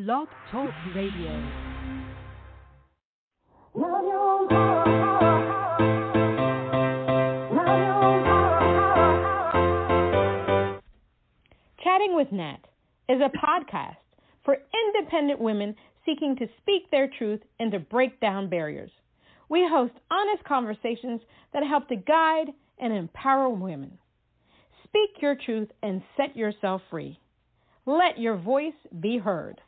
Blog Talk Radio. Chatting with Nat is a podcast for independent women seeking to speak their truth and to break down barriers. We host honest conversations that help to guide and empower women. Speak your truth and set yourself free. Let your voice be heard.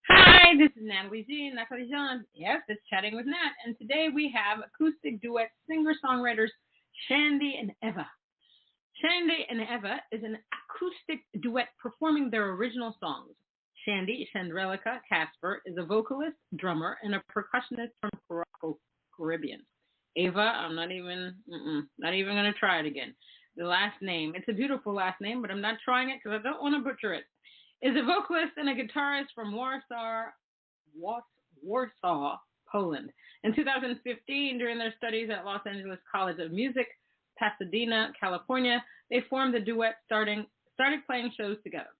Hi, this is Natalie Z. Yes, it's Chatting with Nat. And today we have Acoustic Duet singer-songwriters Shandy and Eva. Shandy and Eva is an acoustic duet performing their original songs. Shandy, Shandrelica Casper, is a vocalist, drummer, and a percussionist from Curacao, Caribbean. Eva, I'm not even going to try it again. The last name, it's a beautiful last name, but I'm not trying it because I don't want to butcher it, is a vocalist and a guitarist from Warsaw, Poland. In 2015, during their studies at Los Angeles College of Music, Pasadena, California, they formed the duet, started playing shows together.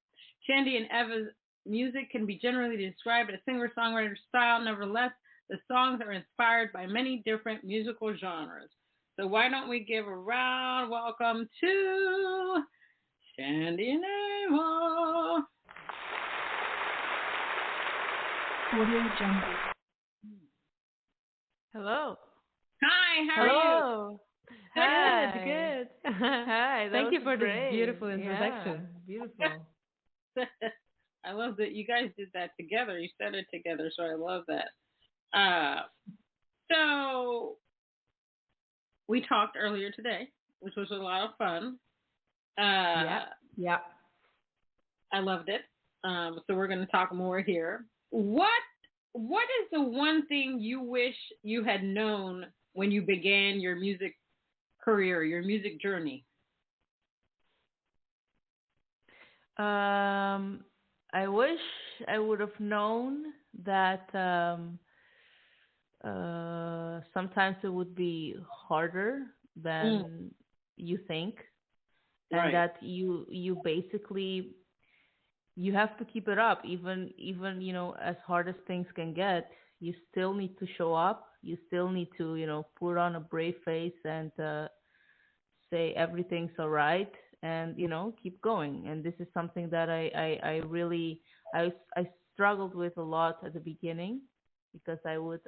Shandy and Eva's music can be generally described as singer-songwriter style. Nevertheless, the songs are inspired by many different musical genres. So why don't we give a round welcome to Shandy and Eva. Audio Jungle. Hello. Hi, how are you? Hi. Good. Hi. Thank you for this beautiful introduction. Yeah, beautiful. I love that you guys did that together. You said it together, so I love that. So we talked earlier today, which was a lot of fun. Yeah. I loved it. So we're going to talk more here. What is the one thing you wish you had known when you began your music career, your music journey? I wish I would have known that sometimes it would be harder than you think, and Right. that you basically you have to keep it up, even as hard as things can get. You still need to show up. You still need to put on a brave face and say everything's all right, and keep going. And this is something that I really struggled with a lot at the beginning, because I would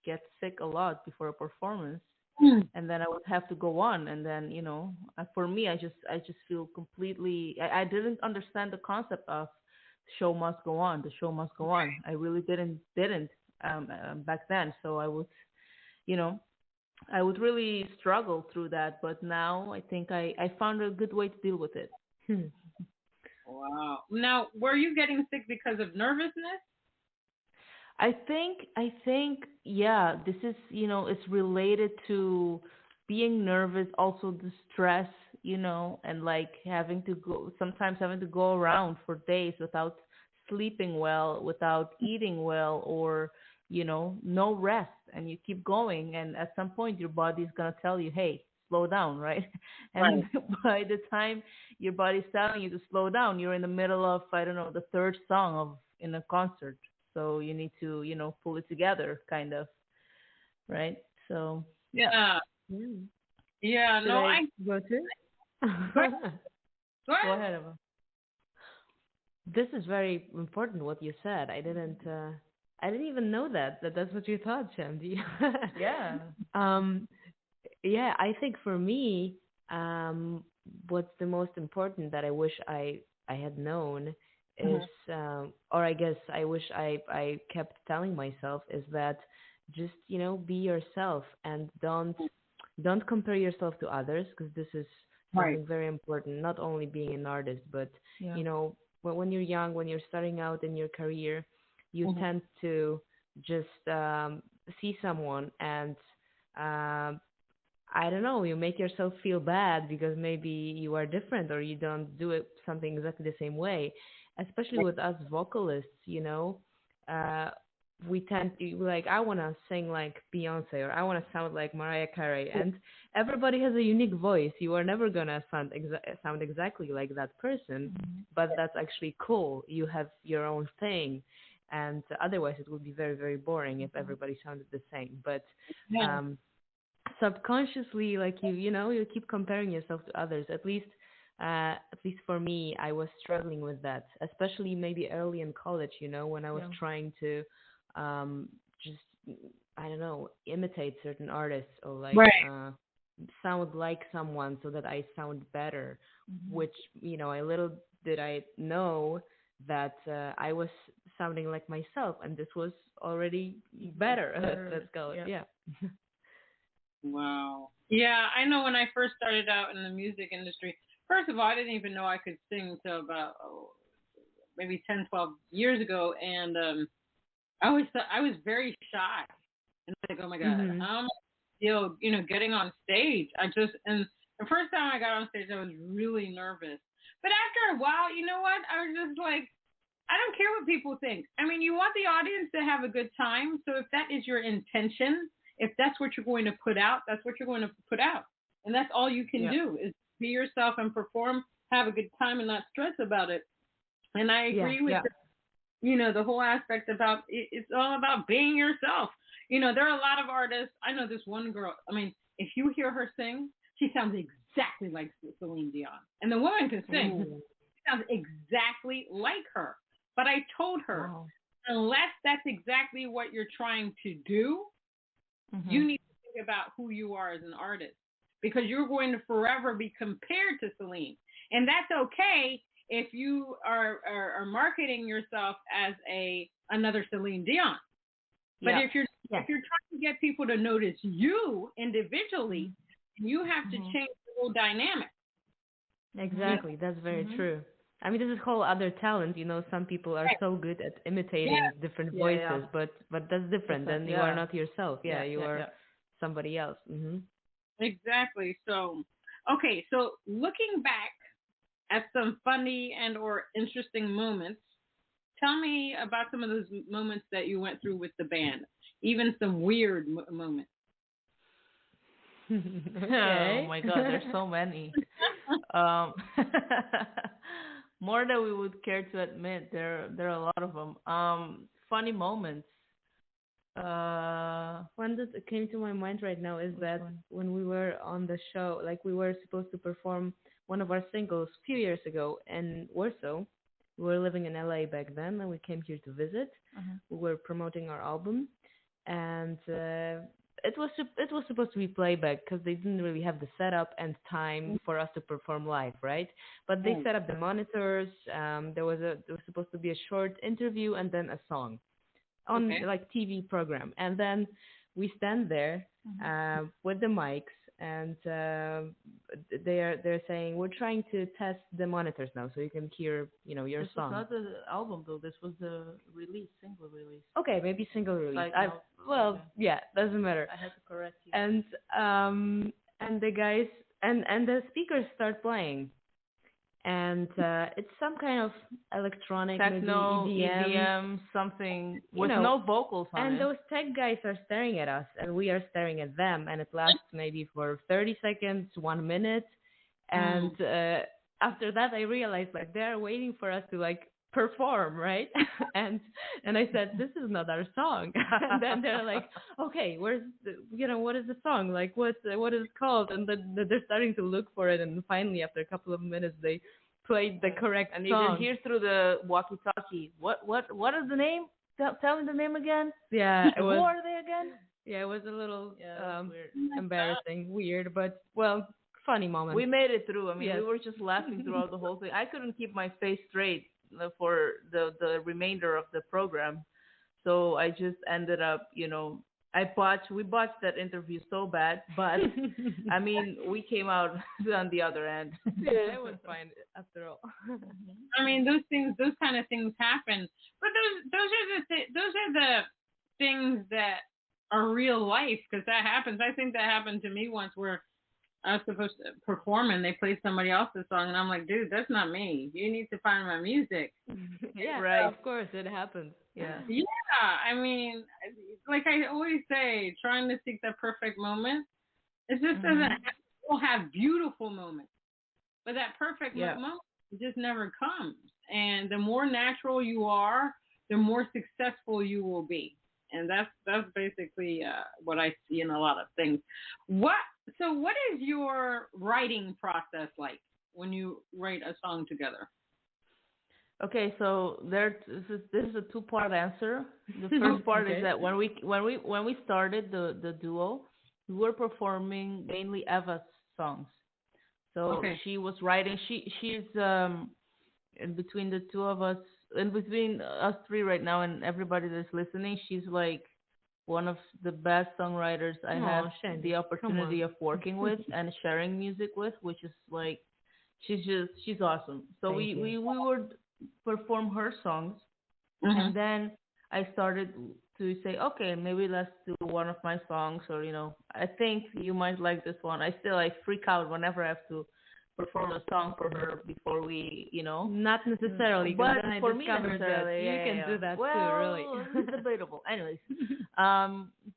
get sick a lot before a performance, and then I would have to go on. And then for me, I just feel completely. I didn't understand the concept of show must go on. The show must go on. I really didn't back then. So I would really struggle through that. But now I think I found a good way to deal with it. Wow. Now, were you getting sick because of nervousness? I think, yeah, this is, it's related to being nervous, also the stress, and like sometimes having to go around for days without sleeping well, without eating well, or, no rest, and you keep going. And at some point, your body is going to tell you, hey, slow down, right? And by the time your body's telling you to slow down, you're in the middle of, I don't know, the third song in a concert. So you need to, pull it together, kind of, right? So yeah. Yeah. No, I go to. Go ahead, Eva. This is very important what you said. I didn't even know that that's what you thought, Shandy. Yeah. Yeah, I think for me, what's the most important that I wish I had known is, or I guess I wish I kept telling myself, is that just, be yourself, and don't compare yourself to others, because this is something very important, not only being an artist, but, when you're young, when you're starting out in your career, you tend to just see someone and, I don't know, you make yourself feel bad because maybe you are different, or you don't do something exactly the same way. Especially with us vocalists, we tend to like, I want to sing like Beyonce, or I want to sound like Mariah Carey, and everybody has a unique voice. You are never gonna sound exactly like that person, but that's actually cool. You have your own thing, and otherwise it would be very, very boring if everybody sounded the same. But subconsciously, like you keep comparing yourself to others. At least for me, I was struggling with that, especially maybe early in college. When I was trying to just, I don't know, imitate certain artists, or like sound like someone so that I sound better. Which I little did I know that I was sounding like myself, and this was already better. Let's go. Yeah. Wow. Yeah, I know when I first started out in the music industry, first of all, I didn't even know I could sing until about maybe 10, 12 years ago. And I always thought I was very shy. And like, oh my God, how am I still, getting on stage? And the first time I got on stage, I was really nervous. But after a while, you know what? I was just like, I don't care what people think. I mean, you want the audience to have a good time. So if that is your intention, if that's what you're going to put out, that's what you're going to put out. And that's all you can do is be yourself and perform, have a good time, and not stress about it. And I agree with the whole aspect about it's all about being yourself. There are a lot of artists. I know this one girl. I mean, if you hear her sing, she sounds exactly like Celine Dion. And the woman can sing. She sounds exactly like her. But I told her, unless that's exactly what you're trying to do, you need to think about who you are as an artist, because you're going to forever be compared to Celine. And that's okay if you are marketing yourself as another Celine Dion. But if you're trying to get people to notice you individually, you have to change the whole dynamic. Exactly. That's very true. I mean, this is whole other talent. Some people are so good at imitating different voices, but that's different. Then you are not yourself. You are somebody else. Exactly. So, okay. So looking back at some funny and or interesting moments, tell me about some of those moments that you went through with the band, even some weird moments. Okay. Oh my God, there's so many. More than we would care to admit. There are a lot of them. Funny moments. One that came to my mind right now is when we were on the show, like we were supposed to perform one of our singles a few years ago in Warsaw. We were living in LA back then, and we came here to visit. We were promoting our album, and it was supposed to be playback because they didn't really have the setup and time for us to perform live, right? But they set up the monitors. There was supposed to be a short interview and then a song on like TV program, and then we stand there with the mics, and they're saying we're trying to test the monitors now so you can hear your song. This was not the album though. This was the single release. Okay, maybe single release. Like, doesn't matter. I had to correct you. And the guys and the speakers start playing. And it's some kind of electronic, techno, maybe EDM, something with no vocals on it. And those tech guys are staring at us, and we are staring at them, and it lasts maybe for 30 seconds, 1 minute. And after that, I realized like they're waiting for us to like perform, right? and I said, this is not our song. And then they're like, okay, where's what is the song? Like what is it called? And then they're starting to look for it, and finally after a couple of minutes they played the correct song. And you can hear through the walkie-talkie. What is the name? Tell me the name again. Yeah, Who are they again? Yeah, it was a little weird. Embarrassing, weird, but funny moment. We made it through. I mean, we were just laughing throughout the whole thing. I couldn't keep my face straight for the remainder of the program, so I just ended up, we botched that interview so bad, but I mean, we came out on the other end. Yeah, it was fine after all. I mean, those kind of things happen, but those are the things that are real life, because that happens. I think that happened to me once, where I was supposed to perform and they played somebody else's song, and I'm like, dude, that's not me. You need to find my music. Yeah, Right. of course, it happens. Yeah. Yeah, I mean, like I always say, trying to seek that perfect moment, it just doesn't. We'll have beautiful moments, but that perfect moment just never comes. And the more natural you are, the more successful you will be. And that's basically what I see in a lot of things. What is your writing process like when you write a song together? Okay, so this is a two-part answer. The first part is that when we started the duo, we were performing mainly Eva's songs. So she was writing. She's in between the two of us, in between us three right now, and everybody that's listening. She's like one of the best songwriters I have the opportunity of working with and sharing music with, which is like she's awesome. So we would perform her songs, and then I started to say, okay, maybe let's do one of my songs, or I think you might like this one. I still freak out whenever I have to perform a song for her before we, Not necessarily, but then for I me discovered that you can do that too, really. It's debatable. Anyways,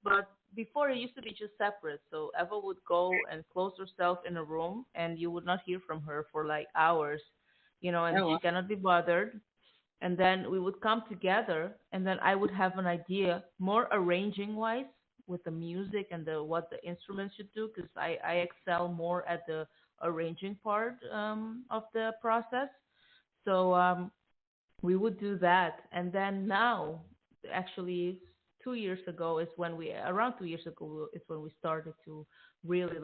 but before it used to be just separate. So Eva would go and close herself in a room, and you would not hear from her for like hours, and she cannot be bothered. And then we would come together, and then I would have an idea, more arranging wise, with the music and what the instruments should do, because I excel more at the arranging part of the process. So we would do that, and then now, actually, 2 years ago is when around 2 years ago is when we started to really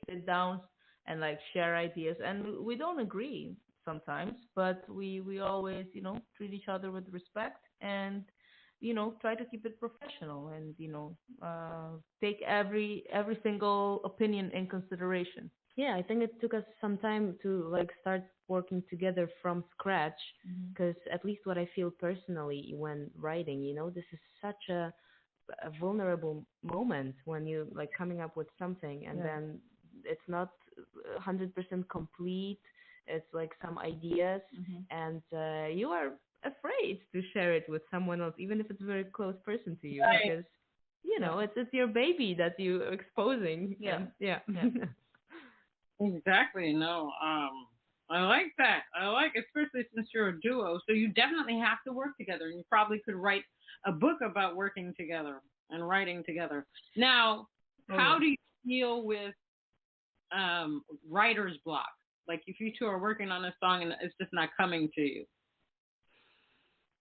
sit down and share ideas, and we don't agree sometimes, but we always treat each other with respect and try to keep it professional and take every single opinion in consideration. Yeah, I think it took us some time to start working together from scratch, because at least what I feel personally when writing, this is such a vulnerable moment when you coming up with something, and then it's not 100% complete. It's some ideas, and you are afraid to share it with someone else, even if it's a very close person to you, because it's your baby that you exposing. Yeah. Exactly. No. I like that. Especially since you're a duo, so you definitely have to work together, and you probably could write a book about working together and writing together. Now, how do you deal with writer's block? Like if you two are working on a song and it's just not coming to you.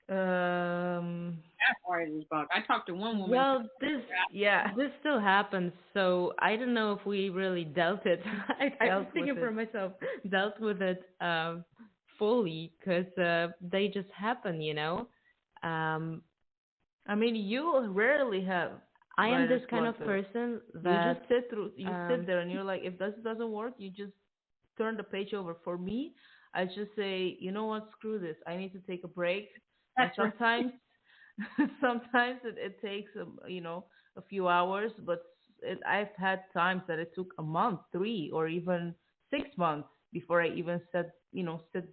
That's writer's block. I talked to one woman. Well, this still happens. So I don't know if we really dealt it. I was thinking for myself, dealt with it fully, because they just happen, I mean, you rarely have. I am this kind of person that you sit there and you're like, if this doesn't work, you just turn the page over. For me, I just say, you know what, screw this. I need to take a break. And sometimes it takes a few hours, but I've had times that it took a month, 3 or even 6 months before I even sat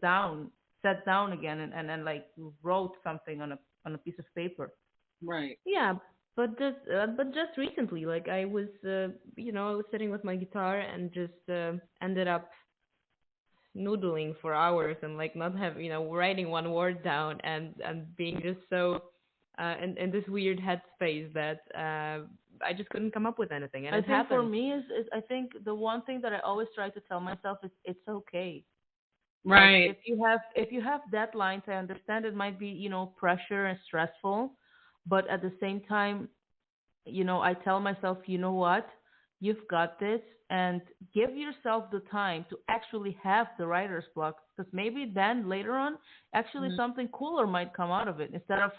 down again and wrote something on a piece of paper. Right. Yeah. But just recently, I was, I was sitting with my guitar and just ended up noodling for hours and not have, writing one word down and being just so in this weird headspace that I just couldn't come up with anything. And I it think happened. for me is I think the one thing that I always try to tell myself is it's okay. Right. If you have deadlines, I understand it might be pressure and stressful. But at the same time, I tell myself, you know what? You've got this, and give yourself the time to actually have the writer's block, because maybe then later on, actually something cooler might come out of it instead of,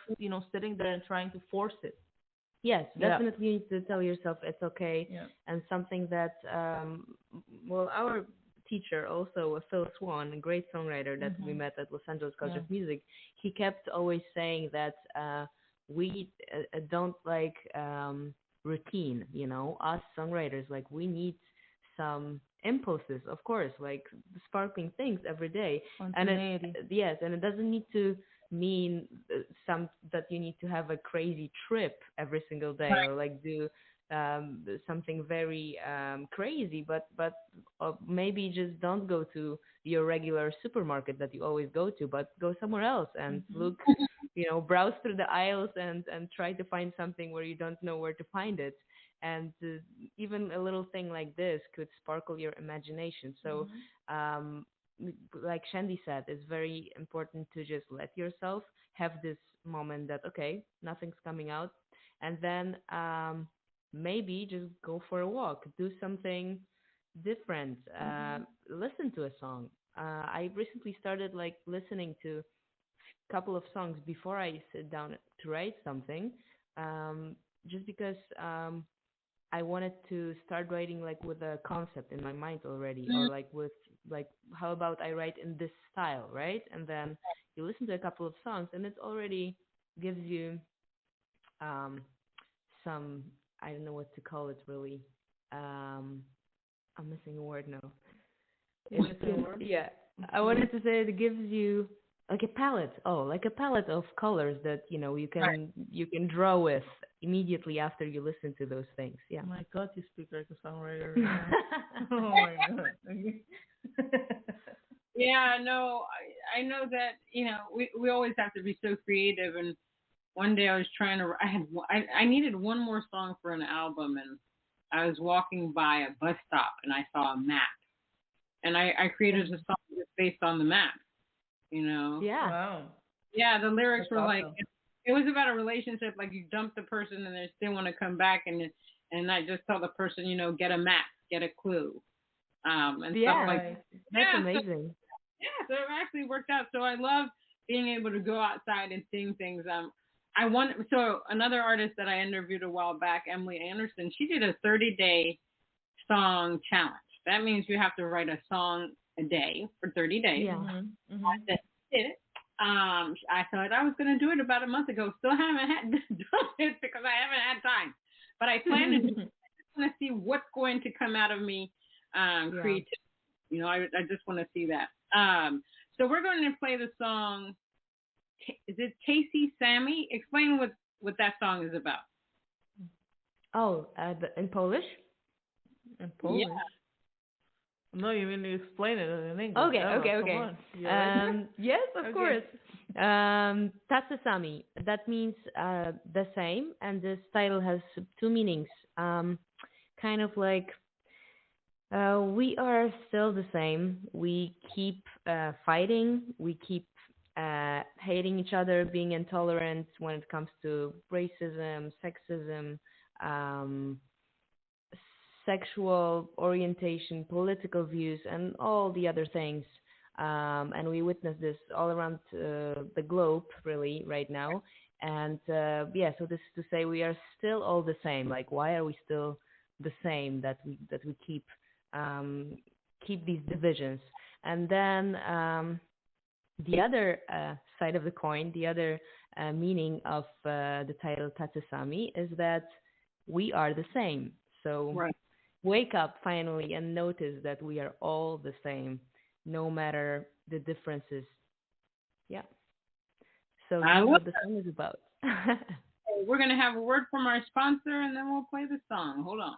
sitting there and trying to force it. Yes, definitely you need to tell yourself it's okay. Yeah. And something that, our teacher, also Phil Swan, a great songwriter that we met at Los Angeles College of Music, he kept always saying that we don't like routine, us songwriters, we need some impulses, of course, like sparkling things every day. And it doesn't need to mean that you need to have a crazy trip every single day, or like do something very crazy, but maybe just don't go to your regular supermarket that you always go to, but go somewhere else and look, browse through the aisles and try to find something where you don't know where to find it. And even a little thing like this could sparkle your imagination. So like Shandy said, it's very important to just let yourself have this moment that, okay, nothing's coming out, and then maybe just go for a walk, do something different, listen to a song. I recently started like listening to a couple of songs before I sit down to write something, just because I wanted to start writing like with a concept in my mind already, or like with like, how about I write in this style, right? And then you listen to a couple of songs and it already gives you some, I don't know what to call it really. I'm missing a word now. Yeah, I wanted to say it gives you like a palette. Oh, like a palette of colors that you can draw with immediately after you listen to those things. Yeah. Oh my God, you speak like a songwriter. Oh my God. Yeah, no, I know that we always have to be so creative. And one day I was trying to, I needed one more song for an album, and I was walking by a bus stop and I saw a map, and I created a song that's based on the map. Yeah. Wow. Yeah, the lyrics That's were awesome. like, it was about a relationship, like you dump the person and they still want to come back, and I just tell the person, get a map, get a clue, and stuff like that. That's amazing. So it actually worked out. So I love being able to go outside and seeing things. So another artist that I interviewed a while back, Emily Anderson, she did a 30-day song challenge. That means you have to write a song a day for 30 days. Yeah. I did it. I thought I was going to do it about a month ago. Still haven't had done it because I haven't had time. But I plan to do it. I just want to see what's going to come out of me creatively. I just want to see that. So we're going to play the song. Is it Casey Sammy? Explain what that song is about. Oh, in Polish? In Polish? Yeah. No, you mean to explain it in English. Okay. Yes, of course. Tacy sami. That means the same, and this title has two meanings. Kind of like we are still the same. We keep fighting. We keep hating each other, being intolerant when it comes to racism, sexism, sexual orientation, political views, and all the other things. And we witness this all around the globe, really, right now. And so this is to say we are still all the same. Like, why are we still the same? That we keep these divisions. And then the other side of the coin, the other meaning of the title Tacy sami is that we are the same. So wake up finally and notice that we are all the same, no matter the differences. Yeah. So that's what the song is about. We're going to have a word from our sponsor, and then we'll play the song. Hold on.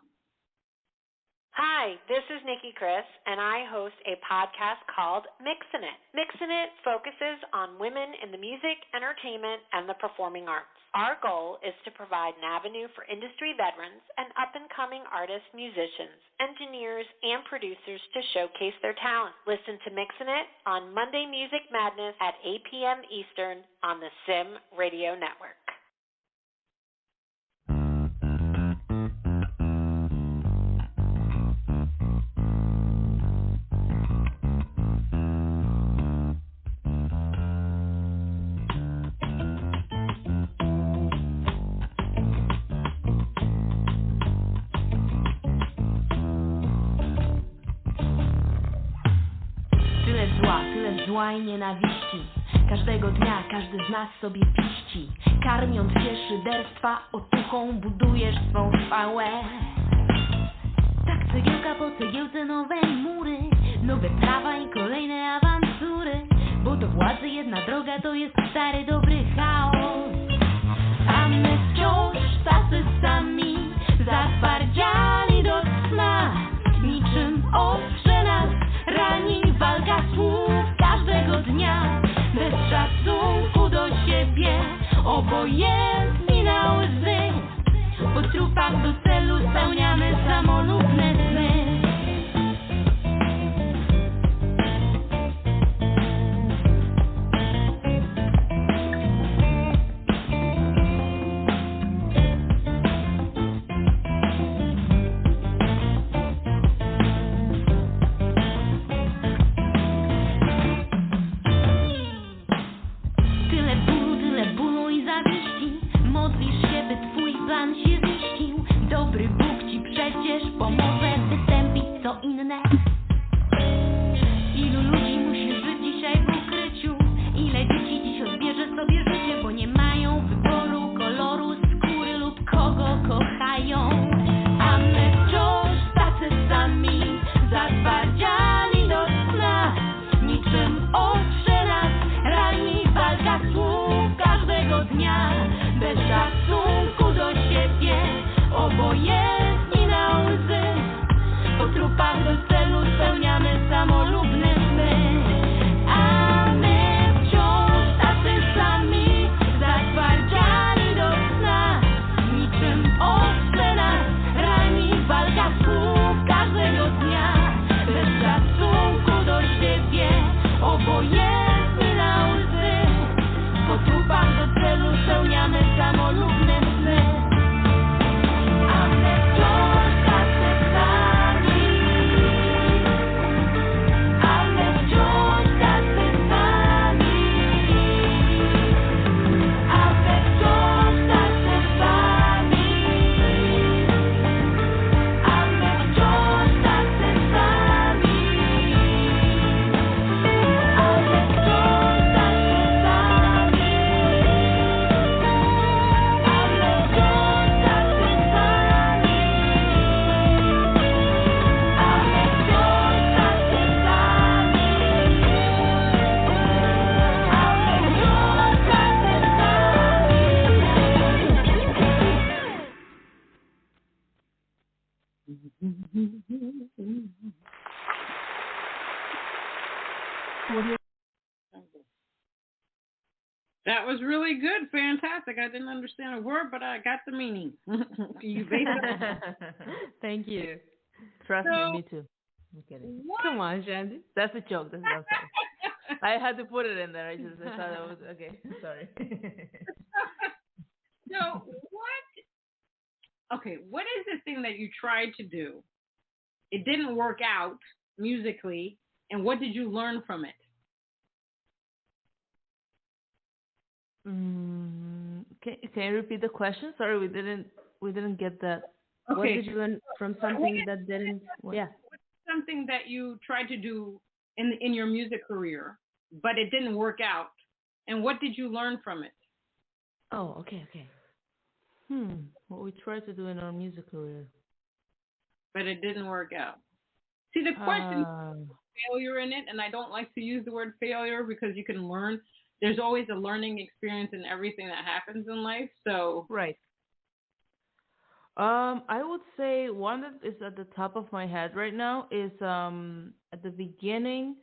Hi, this is Nikki Chris, and I host a podcast called Mixin' It. Mixin' It focuses on women in the music, entertainment, and the performing arts. Our goal is to provide an avenue for industry veterans and up-and-coming artists, musicians, engineers, and producers to showcase their talent. Listen to Mixin' It on Monday Music Madness at 8 p.m. Eastern on the Sim Radio Network. Zła i nienawiści. Każdego dnia każdy z nas sobie piści. Karmiąc się szyderstwa otuchą budujesz swą chwałę. Tak cegiełka po cegiełce nowe mury, nowe prawa i kolejne awantury. Bo do władzy jedna droga to jest stary dobry chaos. A my wciąż tacy sami, zatwardziali do cna. Niczym ostrze nas rani walka słów każdego dnia. Bez szacunku do siebie, obojętni na łzy. Po trupach do celu spełniamy samolubne sny. Tyle bólu i zawiści. Modlisz się, by twój plan się ziścił. Dobry Bóg ci przecież pomoże wystąpić co inne. Ilu ludzi musi żyć dzisiaj w ukryciu? Ile dzieci dziś odbierze sobie życie, bo nie mają wyboru koloru skóry lub kogo kochają. A my wciąż tacy sami, zatwardziali do cna. Niczym ostrze nas rani walka słów każdego dnia. Bez szacunku do siebie, obojętni na łzy. Po trupach do celu spełniamy samolubne sny. A my wciąż tacy sami, zatwardziali do cna. Niczym ostrze nas rani walka słów każdego dnia. Bez szacunku do siebie, obojętni na łzy. Po trupach do celu spełniamy samolubne sny. A my wciąż tacy sami. A my wciąż tacy sami. A my wciąż tacy sami. A my wciąż tacy sami. A my wciąż tacy sami. That was really good. Fantastic. I didn't understand a word, but I got the meaning. You basically. Thank you. Trust So- me too. I'm kidding. What? Come on, Shandy. That's a joke. I'm sorry. I had to put it in there. I thought it was okay. Sorry. So what is the thing that you tried to do? It didn't work out musically, and what did you learn from it? Can you repeat the question? Sorry, we didn't get that. What Okay. did you learn from something that didn't? Yeah. What's something that you tried to do in your music career, but it didn't work out, and what did you learn from it? Oh, okay. What we tried to do in our music career. But it didn't work out. See, the question Um, failure in it, and I don't like to use the word failure because you can learn. There's always a learning experience in everything that happens in life. So Right. I would say one that is at the top of my head right now is at the beginning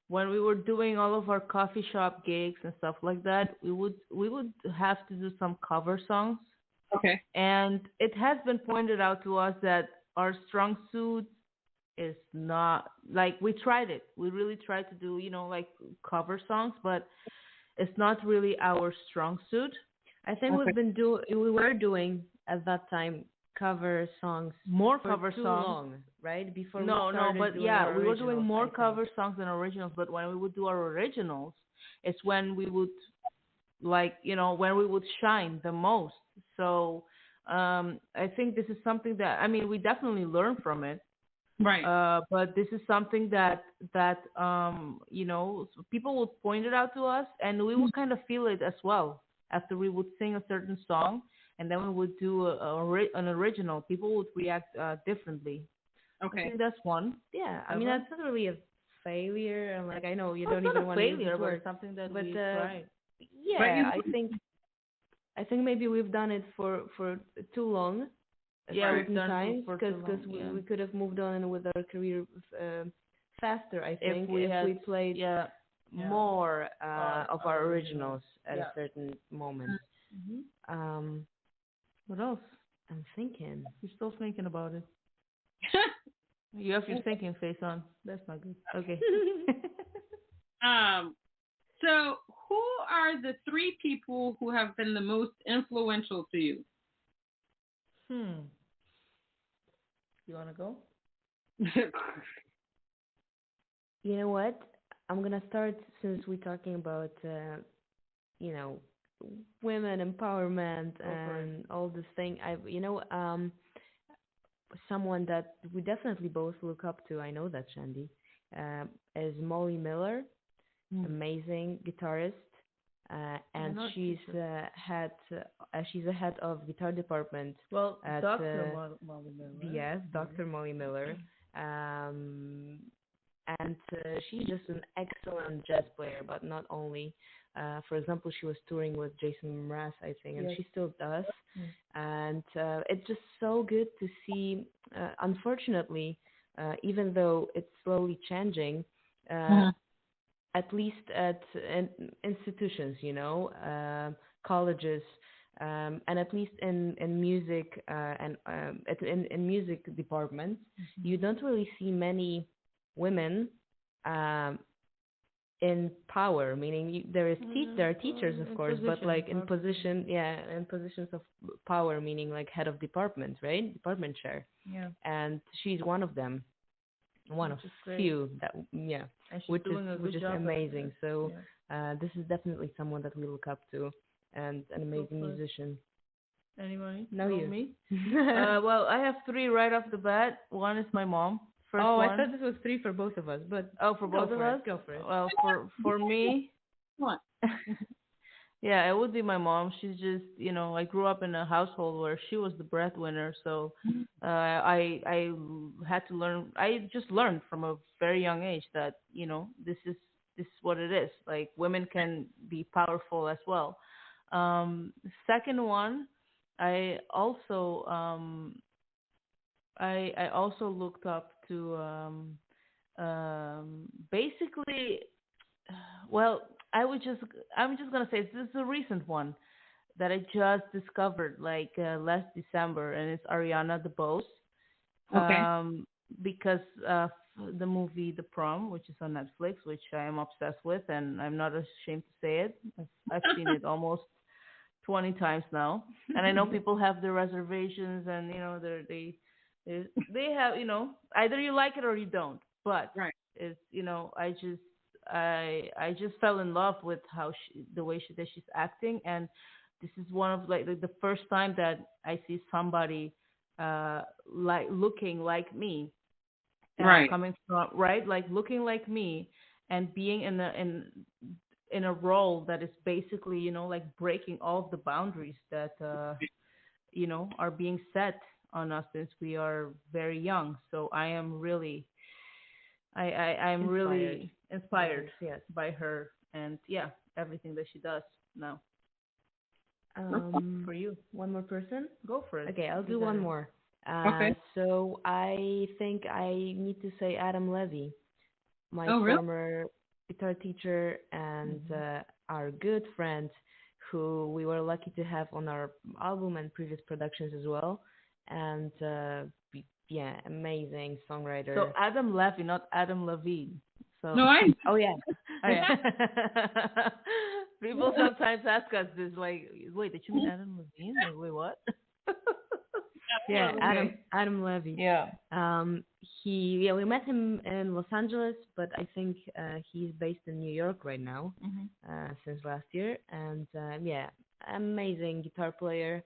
when we were doing all of our coffee shop gigs and stuff like that, we would have to do some cover songs. okay, And it has been pointed out to us that our strong suit is not like we tried it. We really tried to do, like cover songs, but it's not really our strong suit. I think we were doing at that time cover songs. More for cover too songs. long, right? Before No, we started but doing yeah, our we were doing originals, more I think. cover songs than originals. But when we would do our originals, it's when we would, when we would shine the most. So I think this is something that, we definitely learn from it. right. But this is something that people would point it out to us, and we would kind of feel it as well after we would sing a certain song, and then we would do an original. People would react differently. I Okay. think that's one. Yeah, I mean Ever? that's not really a failure. And like I know you Well, don't it's even not a want to use failure, this but word, it's something that but we tried. yeah, I think maybe we've done it for too long at Yeah, we've certain done times for too because long. Yeah. we could have moved on with our career faster. I think if we played more of our originals at a Yeah. certain moment. Um, What else? I'm thinking. You're still thinking about it. You have your thinking face on. That's not good. Okay. So who are the 3 people who have been the most influential to you? You wanna go? You know what? I'm gonna start since we're talking about you know women empowerment and all this thing. Someone that we definitely both look up to. I know that Shandy is Molly Miller, amazing guitarist, and she's she's a head of guitar department. Well, at, Dr. Molly Miller. Yes, Dr. Molly Miller. And she's just an excellent jazz player, but not only. For example, she was touring with Jason Mraz, I think, and she still does. And it's just so good to see. Unfortunately, even though it's slowly changing, at least at institutions, colleges, and at least in music and in music departments, you don't really see many women in power, meaning there are teachers, of course, but like in positions of power, meaning like head of department, right? Department chair. Yeah. And she's one of them. One of few that, which is amazing. So this is definitely someone that we look up to, and an amazing musician. Anybody? No, you. Me? Well, I have 3 right off the bat. One is my mom. First one. I thought this was 3 for both of us, but for both of us. Go for it. Well, for me, What? yeah, it would be my mom. She's just, I grew up in a household where she was the breadwinner, so I had to learn. I just learned from a very young age that this is what it is. Like, women can be powerful as well. Second one, I also looked up to basically, well, I'm just gonna say this is a recent one that I just discovered like last December, and it's Ariana DeBose. Okay. Because the movie The Prom, which is on Netflix, which I am obsessed with, and I'm not ashamed to say it. I've seen it almost 20 times now, and I know people have their reservations, and they have, either you like it or you don't. But it's, I just fell in love with the way that she's acting, and this is one of like the first time that I see somebody like looking like me, coming from like looking like me, and being in a role that is basically like breaking all of the boundaries that are being set on us since we are very young. So I am really I'm really inspired by her, and everything that she does now. For you, one more person? Go for it. Okay, I'll do one more. Okay. So I think I need to say Adam Levy, my really? former guitar teacher and our good friend, who we were lucky to have on our album and previous productions as well. And amazing songwriter. So Adam Levy, not Adam Levine. So No, Oh yeah. People sometimes ask us this, like, wait, did you mean Adam Levine? Like, wait, what? Adam Levy. Yeah. We met him in Los Angeles, but I think he's based in New York right now, since last year. And amazing guitar player,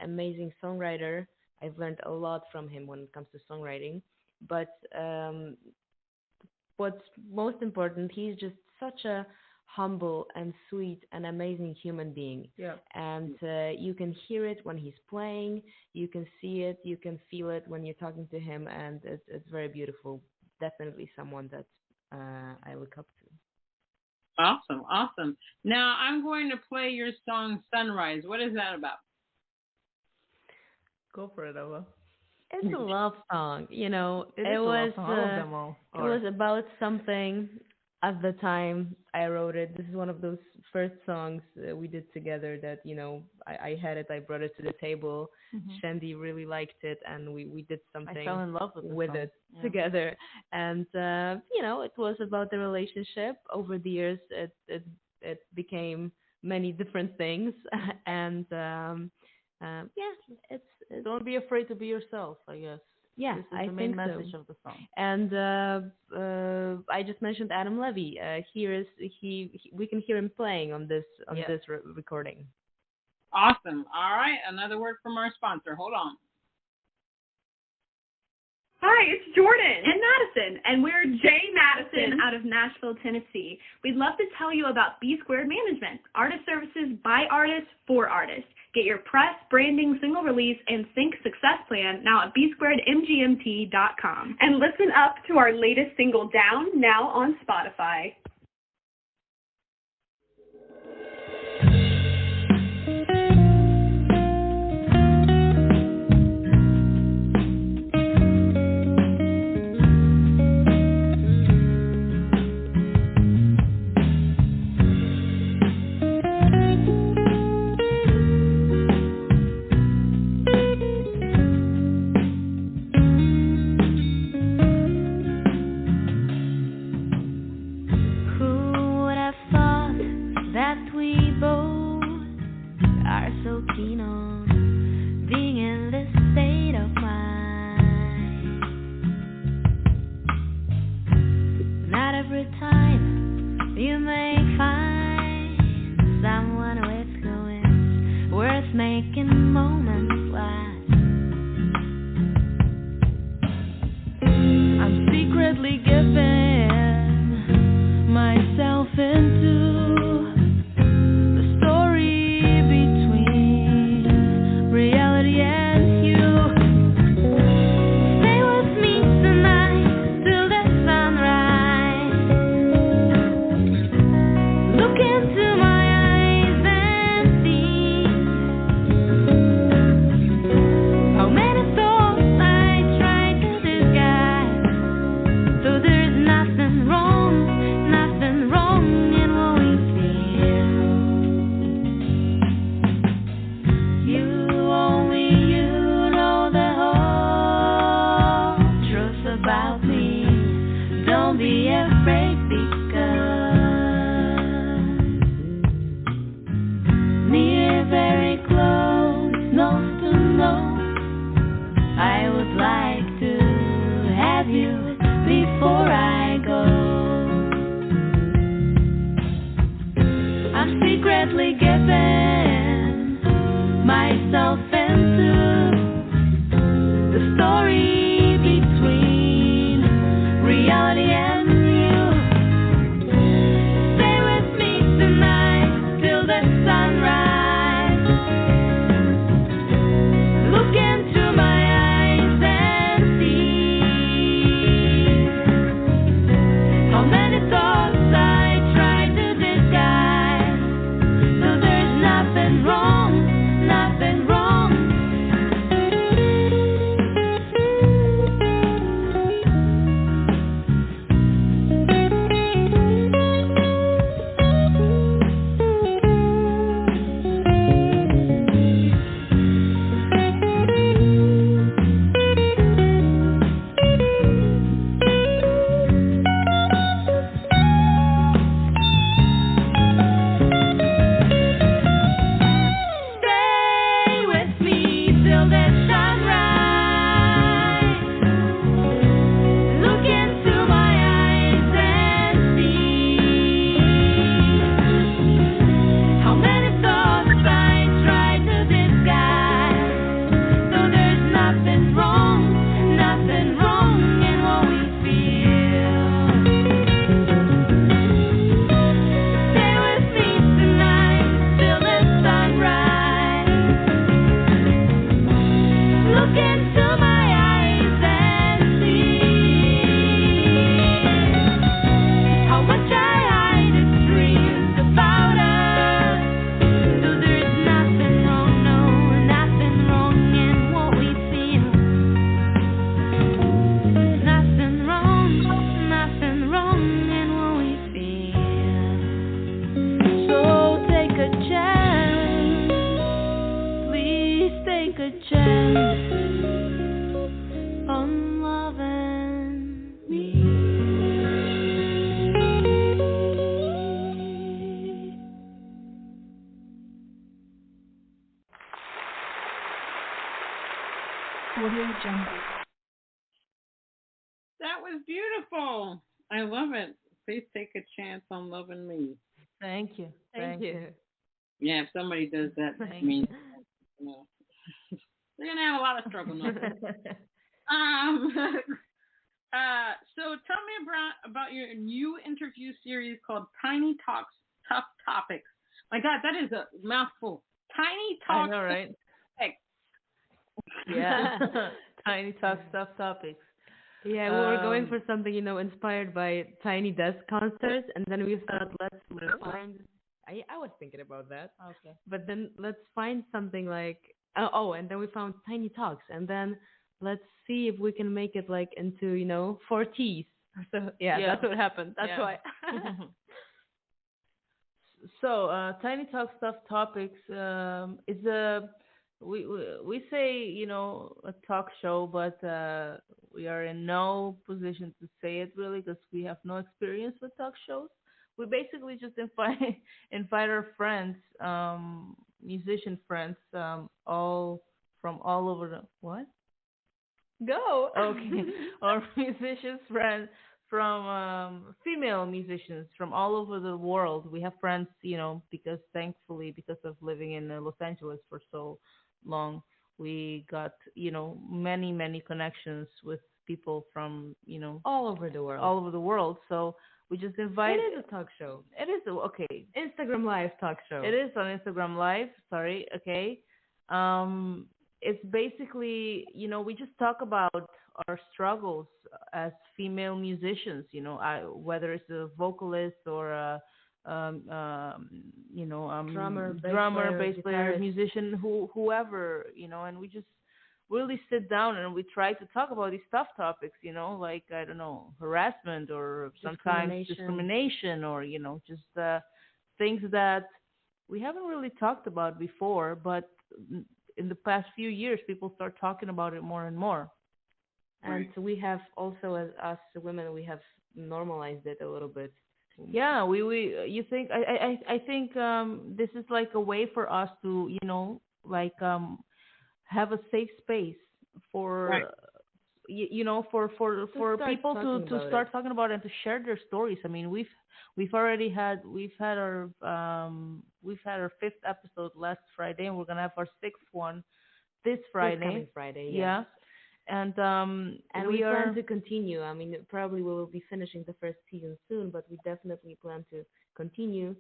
amazing songwriter. I've learned a lot from him when it comes to songwriting. But what's most important, he's just such a humble and sweet and amazing human being. Yeah. And you can hear it when he's playing, you can see it, you can feel it when you're talking to him, and it's very beautiful. Definitely someone that I look up to. Awesome. Now I'm going to play your song Sunrise. What is that about? Go for it, Ewa. It's a love song, you know. It is a love song. I love them all. It was about something at the time I wrote it. This is one of those first songs we did together that, you know, I had it, I brought it to the table. Shandy really liked it, and we did something I fell in love with it together. And, you know, it was about the relationship. Over the years, it became many different things. And, it's don't be afraid to be yourself, I guess. Yeah, this is I the main think message so. of the song. And I just mentioned Adam Levy. We can hear him playing on this recording. Awesome. All right, another word from our sponsor. Hold on. Hi, it's Jordan and Madison, and we're Jay Madison out of Nashville, Tennessee. We'd love to tell you about B Squared Management, artist services by artists for artists. Get your press, branding, single release, and sync success plan now at bsquaredmgmt.com. And listen up to our latest single, Down, now on Spotify. That was beautiful. I love it. Please take a chance on loving me. Thank you. Thank you. Yeah, if somebody does that, I mean, you know, they're gonna have a lot of struggle. So tell me about your new interview series called Tiny Talks, Tough Topics. My God, that is a mouthful. Tiny Talks. I know, right? Topics. Yeah. Tiny Talks, Tough Topics. Yeah, we were going for something, inspired by Tiny Desk concerts, and then we thought, let's find. I was thinking about that. Okay. But then let's find something like and then we found Tiny Talks, and then let's see if we can make it like into 4 T's. So yeah, that's what happened. That's why. So Tiny Talks, Tough Topics is a we say a talk show, but we are in no position to say it really because we have no experience with talk shows. We basically just invite our friends, musician friends, all from all over the what? Go. Okay, our musicians friends from female musicians from all over the world. We have friends, because thankfully, because of living in Los Angeles for so long, we got many connections with people from all over the world. All over the world. So we just invite. It is a talk show. It is okay. Instagram Live talk show. It is on Instagram Live. Sorry. Okay. It's basically we just talk about our struggles as female musicians. Whether it's a vocalist or a drummer, bass player, musician, whoever, and we just really sit down and we try to talk about these tough topics, like, I don't know, harassment or sometimes discrimination or, just things that we haven't really talked about before, but in the past few years, people start talking about it more and more. And we have also, as us women, we have normalized it a little bit. Yeah, you think I think this is like a way for us to have a safe space for for people to start talking about it and to share their stories. I mean, we've had our 5th episode last Friday, and we're gonna have our 6th one this Friday. This coming Friday, yes. Yeah. And we plan to continue. I mean, probably we will be finishing the first season soon, but we definitely plan to continue.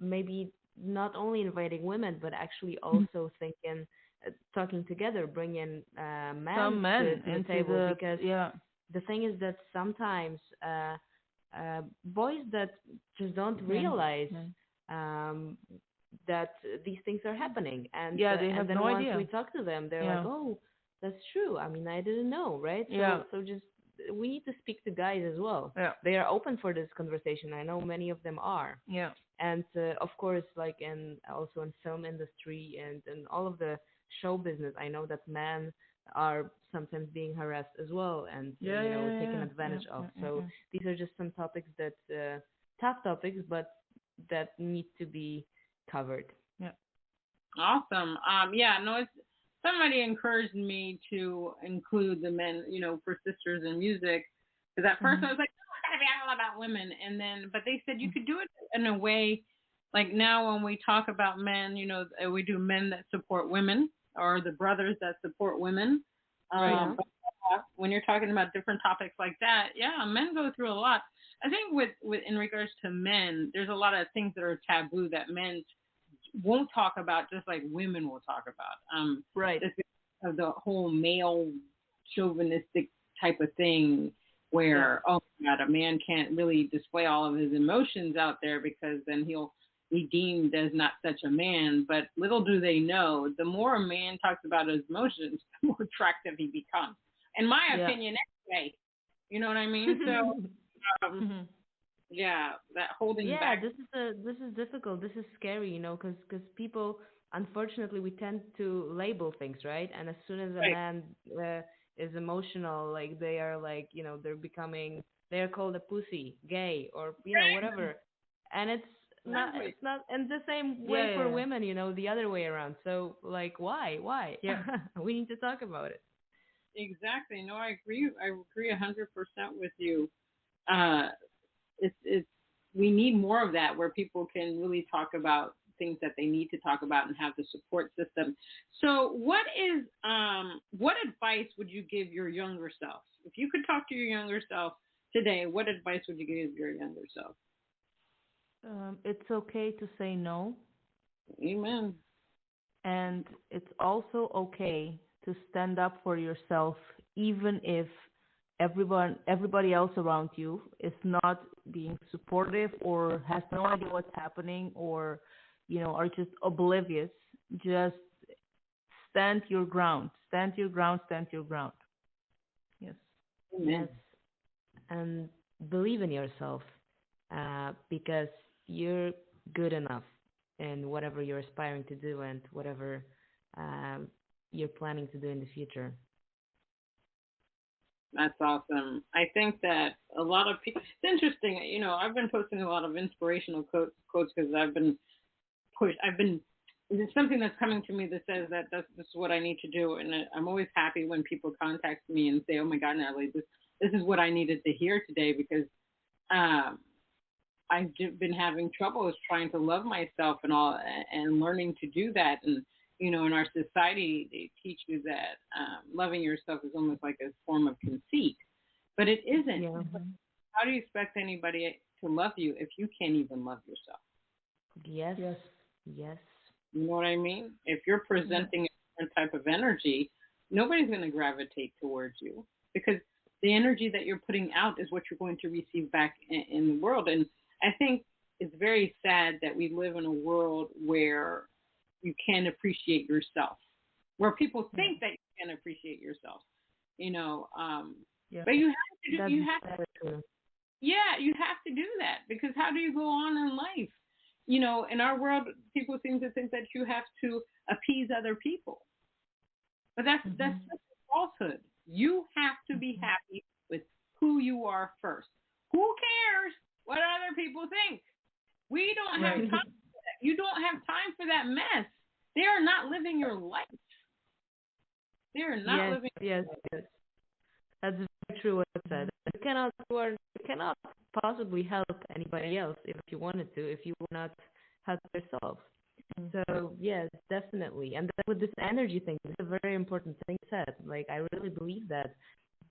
Maybe not only inviting women, but actually also thinking, talking together, bringing men to the table. Because the thing is that sometimes boys that just don't realize that these things are happening, and they have then no once idea. we talk to them, they're like, "Oh, that's true. I mean, I didn't know, right?" So just we need to speak to guys as well. Yeah. They are open for this conversation. I know many of them are. Yeah. And of course, like also in film industry and all of the show business, I know that men are sometimes being harassed as well and taken advantage of. So these are just some topics that tough topics, but that need to be covered. Yeah. Awesome. Somebody encouraged me to include the men, for sisters in music. Because at first I was like, it's gotta be all about women. But they said you could do it in a way, like now when we talk about men, we do men that support women or the brothers that support women. But when you're talking about different topics like that, men go through a lot. I think with in regards to men, there's a lot of things that are taboo that men won't talk about, just like women will talk about. Of the whole male chauvinistic type of thing where, oh my God, a man can't really display all of his emotions out there because then he'll be deemed as not such a man. But little do they know, the more a man talks about his emotions, the more attractive he becomes. In my opinion, anyway. You know what I mean? So, that holding back. This is difficult. This is scary, because people, unfortunately, we tend to label things, right? And as soon as a man is emotional, like they are like, they're called a pussy, gay, or whatever. And it's not, and the same way for women, the other way around. So like, why? Yeah, we need to talk about it. Exactly. No, I agree. I agree 100% with you. It's we need more of that where people can really talk about things that they need to talk about and have the support system. So, what advice would you give your younger self? If you could talk to your younger self today, what advice would you give your younger self? It's okay to say no. Amen. And it's also okay to stand up for yourself, even if everybody else around you is not being supportive or has no idea what's happening, or are just oblivious. Just stand your ground. Stand your ground. Stand your ground. Yes. Yes. And believe in yourself, because you're good enough in whatever you're aspiring to do and whatever you're planning to do in the future. That's awesome. I think that a lot of people, it's interesting, I've been posting a lot of inspirational quotes because I've been pushed. It's something that's coming to me that says that this is what I need to do. And I'm always happy when people contact me and say, oh my God, Natalie, this is what I needed to hear today, because I've been having trouble trying to love myself and all, and learning to do that. And, in our society, they teach you that loving yourself is almost like a form of conceit, but it isn't. Yeah. How do you expect anybody to love you if you can't even love yourself? Yes. You know what I mean? If you're presenting a different type of energy, nobody's going to gravitate towards you, because the energy that you're putting out is what you're going to receive back in the world. And I think it's very sad that we live in a world where you can't appreciate yourself, where people think that you can appreciate yourself, but you have to do, you have to do that, because how do you go on in life? In our world, people seem to think that you have to appease other people, but that's just a falsehood. You have to be happy with who you are first. Who cares what other people think? We don't have time for that. You don't have time for that mess. They are not living your life. They are not living your life. Yes. That's very true what you said. You cannot possibly help anybody else if you wanted to, if you will not help yourself. So, yes, definitely. And then with this energy thing, it's a very important thing said. Like, I really believe that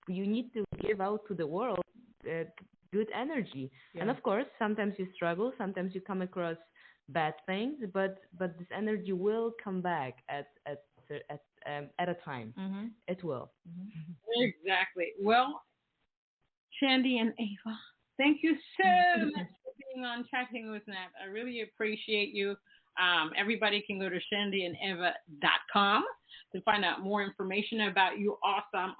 you need to give out to the world good energy. Yeah. And of course, sometimes you struggle, sometimes you come across bad things, but this energy will come back at a time. It will. Exactly. Well, Shandy and Eva, thank you so much for being on Chatting with Nat. I really appreciate you. Everybody can go to shandyaneva.com to find out more information about you. Awesome.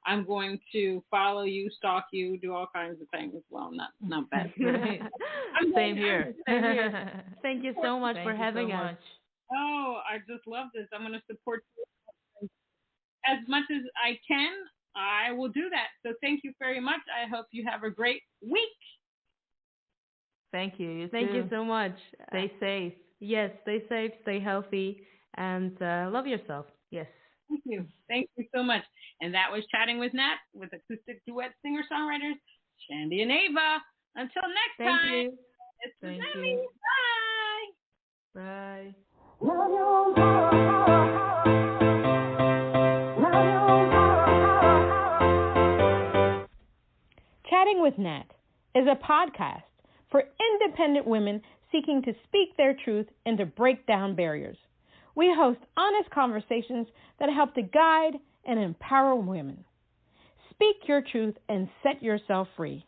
I'm going to follow you, stalk you, do all kinds of things. Well, not bad. Same here. Thank you so much for having us. Oh, I just love this. I'm going to support you as much as I can. I will do that. So thank you very much. I hope you have a great week. Thank you. Thank you so much. Stay safe. Yes, stay safe, stay healthy, and love yourself. Yes. Thank you. Thank you so much. And that was Chatting with Nat with Acoustic Duet Singer-Songwriters, Shandy and Eva. Until next time. Thank you. It's Natalie. Bye. Chatting with Nat is a podcast for independent women seeking to speak their truth and to break down barriers. We host honest conversations that help to guide and empower women. Speak your truth and set yourself free.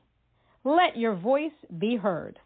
Let your voice be heard.